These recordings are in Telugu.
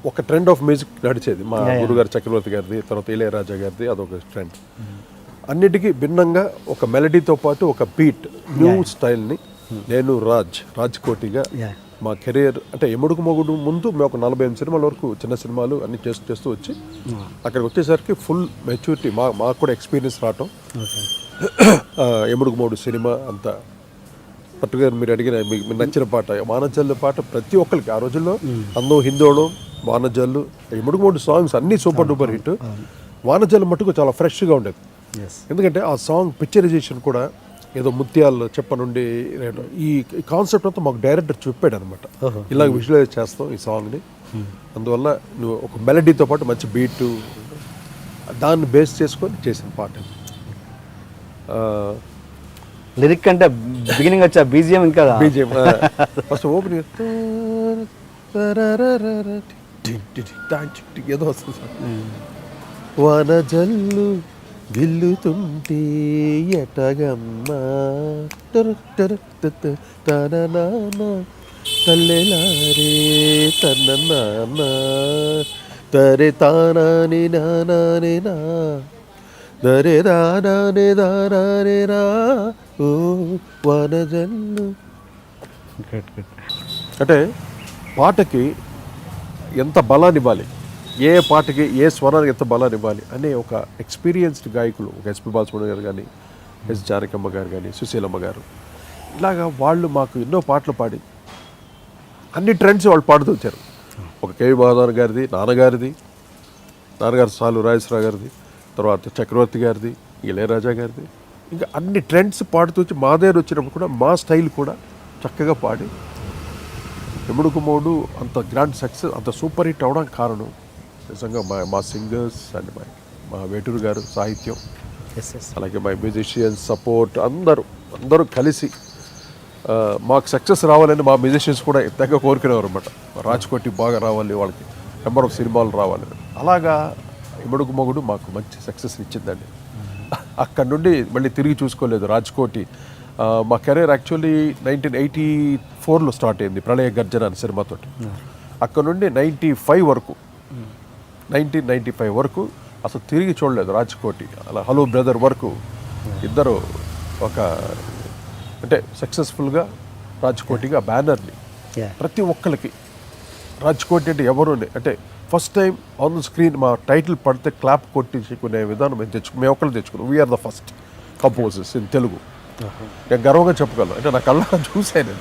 ఒక ట్రెండ్ ఆఫ్ మ్యూజిక్ నడిచేది. మా గురుగారు చక్రవర్తి గారిది, తర్వాత ఇళయరాజా గారిది, అదొక ట్రెండ్. అన్నిటికీ భిన్నంగా ఒక మెలడీతో పాటు ఒక బీట్, న్యూ స్టైల్ని నేను రాజ్ కోటిగా మా కెరీర్ అంటే ఎముడుకు మొగుడు ముందు మేము ఒక 48 సినిమాల వరకు చిన్న సినిమాలు అన్ని చేస్తూ వచ్చి అక్కడికి వచ్చేసరికి ఫుల్ మెచ్యూరిటీ మాకు కూడా ఎక్స్పీరియన్స్ రావటం. ఎముడుకు మొగుడు సినిమా అంత పర్టికులర్ మీరు అడిగిన మీకు నచ్చిన పాట వానజల్లు పాట ప్రతి ఒక్కరికి ఆ రోజుల్లో అందం హిందోళం వానజల్లు ఎముడుకు మొగుడు సాంగ్స్ అన్నీ సూపర్ డూపర్ హిట్. వానజల్లు మటుకు చాలా ఫ్రెష్గా ఉండేది. ఎందుకంటే ఆ సాంగ్ పిక్చరైజేషన్ కూడా ఏదో ముత్యాలు చెప్పనుండి ఈ కాన్సెప్ట్ అంతా మాకు డైరెక్టర్ చెప్పాడు అనమాట. ఇలా విజువలైజ్ చేస్తాం ఈ సాంగ్ని, అందువల్ల నువ్వు ఒక మెలడీతో పాటు మంచి బీటు దాన్ని బేస్ చేసుకొని చేసిన పాట. లిరిక్ అంటే బిగినింగ్ వచ్చా బీజిఎం ఇంకా బీజిఎం ఫస్ట్ ఓపెనింగ్ ఏదో వస్తుంది సార్. వానజల్లు గిల్లుతుంటే ఎటగమ్మా తల్లెలారే తన్న నాన్న తరే తానాని నానానే నా దరే దానానే దానానే రా ఓ వనజల్లు. అంటే పాటకి ఎంత బలాన్ని ఇవ్వాలి, ఏ పాటకి ఏ స్వరానికి ఎంత బలాన్ని ఇవ్వాలి అనే ఒక ఎక్స్పీరియన్స్డ్ గాయకులు, ఒక ఎస్పి బాలసుబ్రహ్మణ్యం గారు కానీ, ఎస్ జానకమ్మ గారు కానీ, సుశీలమ్మ గారు, ఇలాగా వాళ్ళు మాకు ఎన్నో పాటలు పాడి అన్ని ట్రెండ్స్ వాళ్ళు పాడుతూ వచ్చారు. ఒక కేవి మహాదాన్ గారిది, నాన్నగారు సాలు రాజేశ్వరరావు గారిది, తర్వాత చక్రవర్తి గారిది, ఇళయరాజా గారిది, ఇంకా అన్ని ట్రెండ్స్ పాడుతూ వచ్చి మా దగ్గర వచ్చినప్పుడు కూడా మా స్టైల్ కూడా చక్కగా పాడి ఎముడుకు మొగుడు అంత గ్రాండ్ సక్సెస్, అంత సూపర్ హిట్ అవడానికి కారణం నిజంగా మా సింగర్స్ అండ్ మా వేటూరు గారు సాహిత్యం, అలాగే మా మ్యూజిషియన్స్ సపోర్ట్, అందరూ కలిసి మాకు సక్సెస్ రావాలని మా మ్యూజిషియన్స్ కూడా ఎంతగా కోరుకునేవారు అనమాట. రాజ్కోటి బాగా రావాలి, వాళ్ళకి నెంబర్ ఆఫ్ సినిమాలు రావాలని. అలాగా ఎముడుకు మొగుడు మాకు మంచి సక్సెస్ ఇచ్చిందండి. అక్కడ నుండి మళ్ళీ తిరిగి చూసుకోలేదు రాజ్కోటి. మా కెరీర్ యాక్చువల్లీ 1984లో స్టార్ట్ అయింది ప్రళయ గర్జన అనే సినిమాతో. అక్కడ నుండి 1995 వరకు అసలు తిరిగి చూడలేదు రాజ్కోటి. అలా హలో బ్రదర్ వరకు ఇద్దరు ఒక అంటే సక్సెస్ఫుల్గా రాజ్కోటిగా బ్యానర్ని ప్రతి ఒక్కరికి రాజ్కోటి అంటే ఎవరు అంటే first time on the screen మా టైటిల్ పడితే క్లాప్ కొట్టించుకునే విధానం మేము ఒక్కరు తెచ్చుకున్నాం. We are the first composers in Telugu. నేను గర్వంగా చెప్పగలను, అంటే నా కళ్ళ చూసాను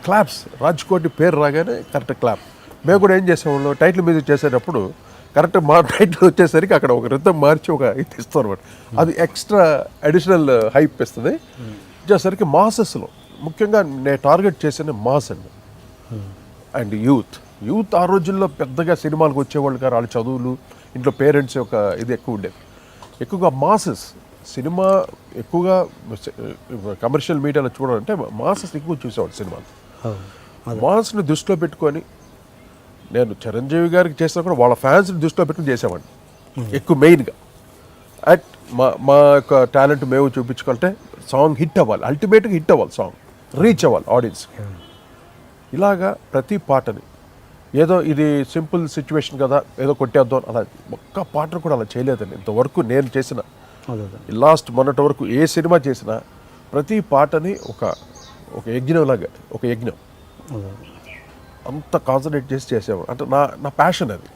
క్లాప్స్. రాజ్కోటి పేరు రాగానే కరెక్ట్ క్లాప్. మేము కూడా ఏం చేసేవాళ్ళం, టైటిల్ మ్యూజిక్ చేసేటప్పుడు కరెక్ట్ మా టైటిల్ వచ్చేసరికి అక్కడ ఒక రితం మార్చి ఒక ఇది ఇస్తాం అనమాట. అది ఎక్స్ట్రా అడిషనల్ హైప్ ఇస్తుంది. వచ్చేసరికి మాసెస్లో ముఖ్యంగా నేను టార్గెట్ చేసిన మాస్ అండి అండ్ యూత్ ఆ రోజుల్లో పెద్దగా సినిమాలకు వచ్చేవాళ్ళు కాదు. వాళ్ళ చదువులు, ఇంట్లో పేరెంట్స్ యొక్క ఇది ఎక్కువ ఉండేది. ఎక్కువగా మాసెస్ సినిమా ఎక్కువగా కమర్షియల్ మీడియాలో చూడాలంటే మాసెస్ ఎక్కువ చూసేవాడు సినిమాలు. మాస్ని దృష్టిలో పెట్టుకొని నేను చిరంజీవి గారికి చేసినా కూడా వాళ్ళ ఫ్యాన్స్ని దృష్టిలో పెట్టుకుని చేసేవాడిని ఎక్కువ మెయిన్గా. అట్ మా యొక్క టాలెంట్ మేము చూపించుకుంటే సాంగ్ హిట్ అవ్వాలి, అల్టిమేట్గా హిట్ అవ్వాలి, సాంగ్ రీచ్ అవ్వాలి ఆడియన్స్. ఇలాగా ప్రతి పాటని ఏదో ఇది సింపుల్ సిచ్యువేషన్ కదా ఏదో కొట్టేద్దాం అలా ఒక్క పాటను కూడా అలా చేయలేదండి ఇంతవరకు. నేను చేసిన లాస్ట్ మొన్నటి వరకు ఏ సినిమా చేసినా ప్రతి పాటని ఒక యజ్ఞంలాగా, ఒక యజ్ఞం అంత కాన్సన్ట్రేట్ చేసి చేసేవాడు. అంటే నా ప్యాషన్ అది.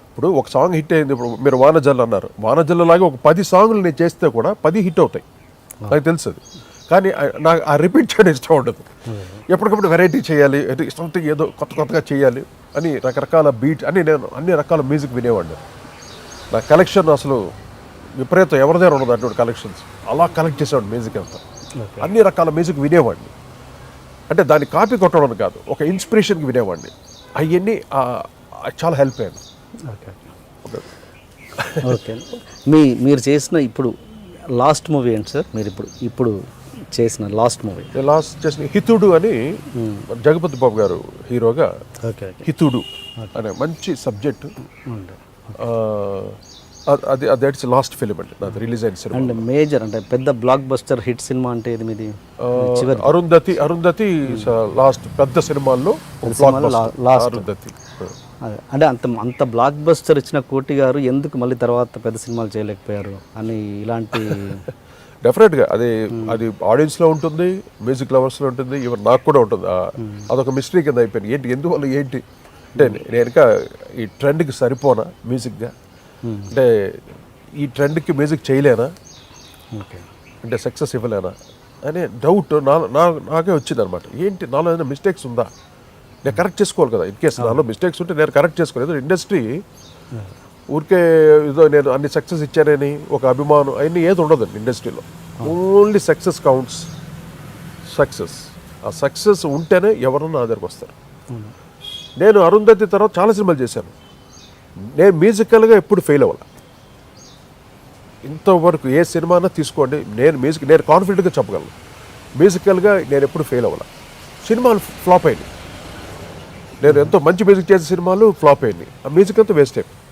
ఇప్పుడు ఒక సాంగ్ హిట్ అయింది, ఇప్పుడు మీరు వానజల్లు అన్నారు, వానజల్లు లాగా ఒక 10 సాంగ్లు నేను చేస్తే కూడా 10 హిట్ అవుతాయి, నాకు తెలుసు అది. కానీ నాకు ఆ రిపీట్ చేయడం ఇష్టం ఉండదు. ఎప్పటికప్పుడు వెరైటీ చేయాలి, సంథింగ్ ఏదో కొత్తగా చేయాలి అని రకరకాల బీట్ అని నేను అన్ని రకాల మ్యూజిక్ వినేవాడిని. నా కలెక్షన్ అసలు విపరీతం, ఎవరి దగ్గర ఉండదు అటువంటి కలెక్షన్స్. అలా కలెక్ట్ చేసేవాడిని మ్యూజిక్ అంతా, అన్ని రకాల మ్యూజిక్ వినేవాడిని. అంటే దాన్ని కాపీ కొట్టడం కాదు, ఒక ఇన్స్పిరేషన్కి వినేవాడిని. అవన్నీ చాలా హెల్ప్ అయ్యాను. ఓకే మీరు చేసిన ఇప్పుడు లాస్ట్ మూవీ ఏంటి సార్? మీరు ఇప్పుడు చేసిన లాస్ట్ మూవీ? లాస్ట్ చేసిన హితుడు అని జగపతి బాబు గారు హీరోగా హితుడు అనే మంచి సబ్జెక్ట్. అది దట్స్ లాస్ట్ ఫిలిం అండి నాది, రిలీజ్ అయిన సినిమా. అండ్ మేజర్ అంటే పెద్ద బ్లాక్ బస్టర్ హిట్ సినిమా అంటే ఇది మీది? అరుంధతి లాస్ట్ పెద్ద సినిమాల్లో అరుంధతి. అదే అంటే అంత బ్లాక్ బస్టర్ ఇచ్చిన కోటి గారు ఎందుకు మళ్ళీ తర్వాత పెద్ద సినిమాలు చేయలేకపోయారు అని ఇలాంటి డెఫినెట్గా అది ఆడియన్స్లో ఉంటుంది, మ్యూజిక్ లవర్స్లో ఉంటుంది, ఈవెన్ నాకు కూడా ఉంటుంది. అదొక మిస్టరీ కింద అయిపోయింది. ఎందువల్ల ఏంటి అంటే నేను ఇంకా ఈ ట్రెండ్కి సరిపోనా మ్యూజిక్గా, అంటే ఈ ట్రెండ్కి మ్యూజిక్ చేయలేనా, ఓకే అంటే సక్సెస్ ఇవ్వలేనా అనే డౌట్ నాకే వచ్చింది అనమాట. ఏంటి నాలో ఏదైనా మిస్టేక్స్ ఉందా, నేను కరెక్ట్ చేసుకోవాలి కదా. ఇన్ కేసు నాలో మిస్టేక్స్ ఉంటే నేను కరెక్ట్ చేసుకోలేదు. ఇండస్ట్రీ ఊరికే ఏదో నేను అన్ని సక్సెస్ ఇచ్చానని ఒక అభిమానం అవన్నీ ఏది ఉండదండి ఇండస్ట్రీలో. Only success counts. ఆ సక్సెస్ ఉంటేనే ఎవరన్నా నా దగ్గరకు వస్తారు. నేను అరుంధతి తర్వాత చాలా సినిమాలు చేశాను. నేను మ్యూజికల్గా ఎప్పుడు ఫెయిల్ అవ్వాలి. ఇంతవరకు ఏ సినిమానా తీసుకోండి, నేను కాన్ఫిడెంట్గా చెప్పగలను, మ్యూజికల్గా నేను ఎప్పుడు ఫెయిల్ అవ్వాలి. సినిమాలు ఫ్లాప్ అయినాయి. నేను ఎంతో మంచి మ్యూజిక్ చేసే సినిమాలు ఫ్లాప్ అయినాయి. ఆ మ్యూజిక్ అంతా వేస్ట్ అయిపోయింది.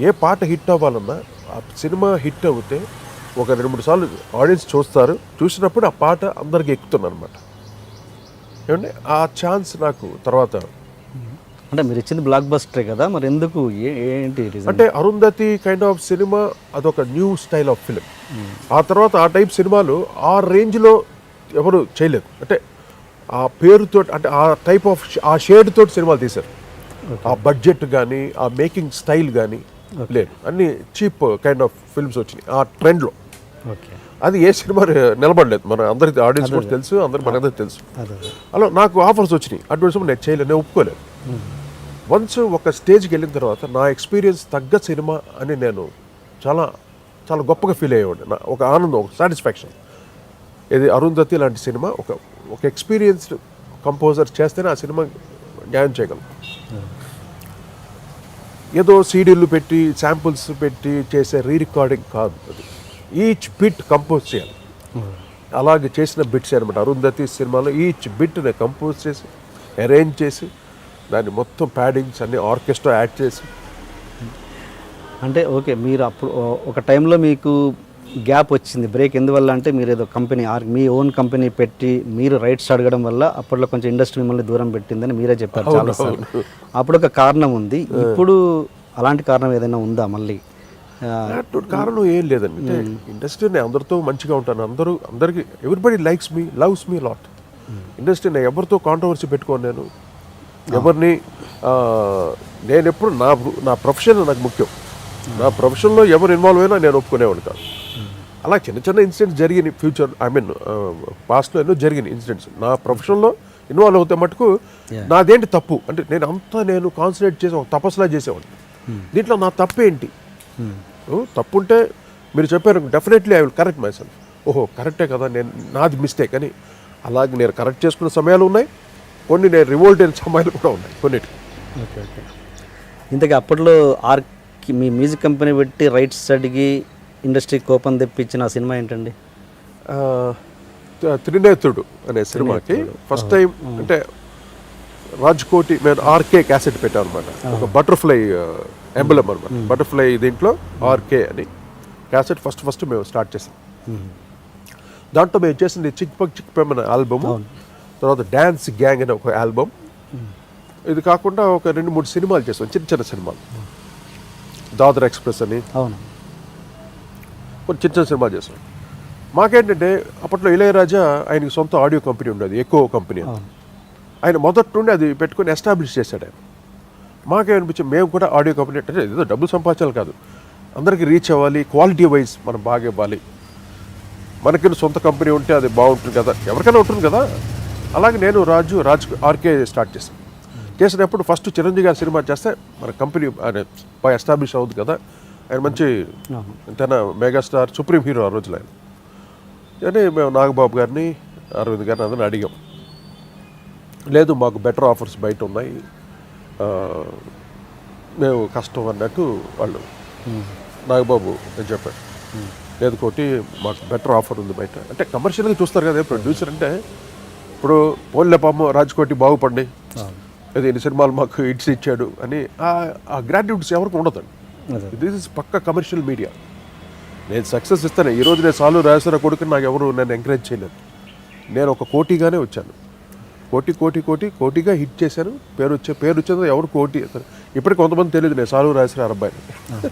ఏ పాట హిట్ అవ్వాలన్నా ఆ సినిమా హిట్ అవుతే ఒక 2-3 సార్లు ఆడియన్స్ చూస్తారు. చూసినప్పుడు ఆ పాట అందరికి ఎక్కుతుంది అనమాట. ఏమంటే ఆ ఛాన్స్ నాకు తర్వాత. అంటే మీరు ఇచ్చింది బ్లాక్ బస్టరే కదా, మరి ఎందుకు ఏంటి రీజన్? అంటే అరుంధతి కైండ్ ఆఫ్ సినిమా అదొక న్యూ స్టైల్ ఆఫ్ ఫిలిం. ఆ తర్వాత ఆ టైప్ సినిమాలు ఆ రేంజ్లో ఎవరు చేయలేదు. అంటే ఆ పేరుతో, అంటే ఆ టైప్ ఆఫ్ ఆ షేడ్ తోటి సినిమాలు తీశారు. ఆ బడ్జెట్ కానీ ఆ మేకింగ్ స్టైల్ కానీ లేదు. అన్ని చీప్ కైండ్ ఆఫ్ ఫిల్మ్స్ వచ్చినాయి ఆ ట్రెండ్లో. ఓకే, అది ఏ సినిమా నిలబడలేదు. మన అందరికి ఆడియన్స్ కూడా తెలుసు, మనకందరికి తెలుసు. అలా నాకు ఆఫర్స్ వచ్చినాయి. అటువంటి నేను చేయలేదు, నేను ఒప్పుకోలేదు. వన్స్ ఒక స్టేజ్కి వెళ్ళిన తర్వాత నా ఎక్స్పీరియన్స్ తగ్గ సినిమా అని నేను చాలా చాలా గొప్పగా ఫీల్ అయ్యేవాడిని. ఒక ఆనందం, ఒక సాటిస్ఫాక్షన్. ఇది అరుంధతి లాంటి సినిమా ఒక ఎక్స్పీరియన్స్డ్ కంపోజర్ చేస్తేనే ఆ సినిమా న్యాయం చేయగలం. ఏదో సీడీలు పెట్టి శాంపుల్స్ పెట్టి చేసే రికార్డింగ్ కాదు అది. ఈచ్ బిట్ కంపోజ్ చేయాలి. అలాగే చేసిన బిట్స్ అనమాట. అరుంధతి సినిమాలో ఈచ్ బిట్ నేను కంపోజ్ చేసి అరేంజ్ చేసి దాన్ని మొత్తం ప్యాడింగ్స్ అన్ని ఆర్కెస్ట్రా యాడ్ చేసి. అంటే ఓకే, మీరు అప్పుడు ఒక టైంలో మీకు గ్యాప్ వచ్చింది, బ్రేక్. ఎందువల్ల అంటే మీరు ఏదో కంపెనీ మీ ఓన్ కంపెనీ పెట్టి మీరు రైట్స్ అడగడం వల్ల అప్పట్లో కొంచెం ఇండస్ట్రీ మిమ్మల్ని దూరం పెట్టిందని మీరే చెప్పారు చాలాసార్లు. అప్పుడు ఒక కారణం ఉంది. ఇప్పుడు అలాంటి కారణం ఏదైనా ఉందా మళ్ళీ? కారణం ఏం లేదండి. అంటే ఇండస్ట్రీ నేను అందరితో మంచిగా ఉంటాను. అందరికి everybody likes me, loves me lot. Industry నేను ఎవరితో కాంట్రవర్సీ పెట్టుకోను. నేను ఎవరిని నేను ఎప్పుడు నా ప్రొఫెషన్ నాకు ముఖ్యం. నా ప్రొఫెషన్లో ఎవరు ఇన్వాల్వ్ అయినా నేను ఒప్పుకునేవాడు కాదు. అలా చిన్న చిన్న ఇన్సిడెంట్స్ జరిగినాయి ఫ్యూచర్, పాస్ట్లో ఎన్నో జరిగినాయి ఇన్సిడెంట్స్. నా ప్రొఫెషన్లో ఇన్వాల్వ్ అవుతే మటుకు నాదేంటి తప్పు అంటే నేను కాన్సన్ట్రేట్ చేసి ఒక తపస్సులా చేసేవాడిని. దీంట్లో నా తప్పు ఏంటి? తప్పు ఉంటే మీరు చెప్పారు, definitely I will correct my self. ఓహో కరెక్టే కదా, నాది మిస్టేక్ అని. అలాగే నేను కరెక్ట్ చేసుకున్న సమయాలు ఉన్నాయి, కొన్ని నేను రివోల్ట్ అయిన సమయాలు కూడా ఉన్నాయి కొన్నిటి. Okay okay. ఇంతకీ అప్పట్లో మీ మ్యూజిక్ కంపెనీ పెట్టి రైట్స్ అడిగి ఇండస్ట్రీ కోపం తెప్పించిన సినిమా ఏంటండి? త్రినేత్రుడు అనే సినిమాకి ఫస్ట్ టైం అంటే రాజ్కోటి మేము ఆర్కే క్యాసెట్ పెట్టాం అనమాట. ఒక బటర్ఫ్లై ఎంబలం అనమాట. బటర్ఫ్లై దీంట్లో ఆర్కే అని క్యాసెట్ ఫస్ట్ మేము స్టార్ట్ చేసాం. దాంట్లో మేము చేసింది చిక్ అనే ఆల్బమ్, తర్వాత డ్యాన్స్ గ్యాంగ్ అనే ఒక ఆల్బమ్. ఇది కాకుండా ఒక 2-3 సినిమాలు చేసాం, చిన్న సినిమాలు. దాదర్ ఎక్స్ప్రెస్ అని కొన్ని చిన్న సినిమాలు చేసాం. మాకేంటంటే అప్పట్లో ఇళయరాజా ఆయనకి సొంత ఆడియో కంపెనీ ఉండేది, ఎక్కువ కంపెనీ. ఆయన మొదటి నుండి అది పెట్టుకొని ఎస్టాబ్లిష్ చేశాడు ఆయన. మాకేమనిపించింది మేము కూడా ఆడియో కంపెనీ అంటే ఏదో డబ్బులు సంపాదించాలి కాదు, అందరికీ రీచ్ అవ్వాలి, క్వాలిటీ వైజ్ మనం బాగా ఇవ్వాలి. మనకి సొంత కంపెనీ ఉంటే అది బాగుంటుంది కదా, ఎవరికైనా ఉంటుంది కదా. అలాగే నేను రాజ్ ఆర్కే స్టార్ట్ చేసినప్పుడు ఫస్ట్ చిరంజీవి గారి సినిమా చేస్తే మన కంపెనీ బాగా ఎస్టాబ్లిష్ అవుతుంది కదా. ఆయన మంచి తన మెగాస్టార్, సుప్రీం హీరో ఆ రోజులు ఆయన. అని మేము నాగబాబు గారిని, అరవింద్ గారిని అందరిని అడిగాం. లేదు మాకు బెటర్ ఆఫర్స్ బయట ఉన్నాయి, మేము కష్టం అన్నట్టు వాళ్ళు నాగబాబు అని చెప్పారు. లేదు కోటి మాకు బెటర్ ఆఫర్ ఉంది బయట. అంటే కమర్షియల్గా చూస్తారు కదా ప్రొడ్యూసర్ అంటే. ఇప్పుడు పోన్లే పాము రాజ్కోటి బాగుపడి అది ఎన్ని సినిమాలు మాకు హిట్స్ ఇచ్చాడు అని ఆ గ్రాట్యూట్స్ ఎవరికి ఉండదండి. దిస్ ఇస్ పక్క కమర్షియల్ మీడియా. నేను సక్సెస్ ఇస్తాను. ఈరోజు నేను సాలు రాజేశ్వర కొడుకుని నాకు ఎవరు నన్ను ఎంకరేజ్ చేయలేదు. నేను ఒక కోటిగానే వచ్చాను. కోటిగా హిట్ చేశాను. పేరు వచ్చేది ఎవరు కోటి. ఇప్పటికి కొంతమంది తెలియదు నేను సాలు రాసిన అబ్బాయిని.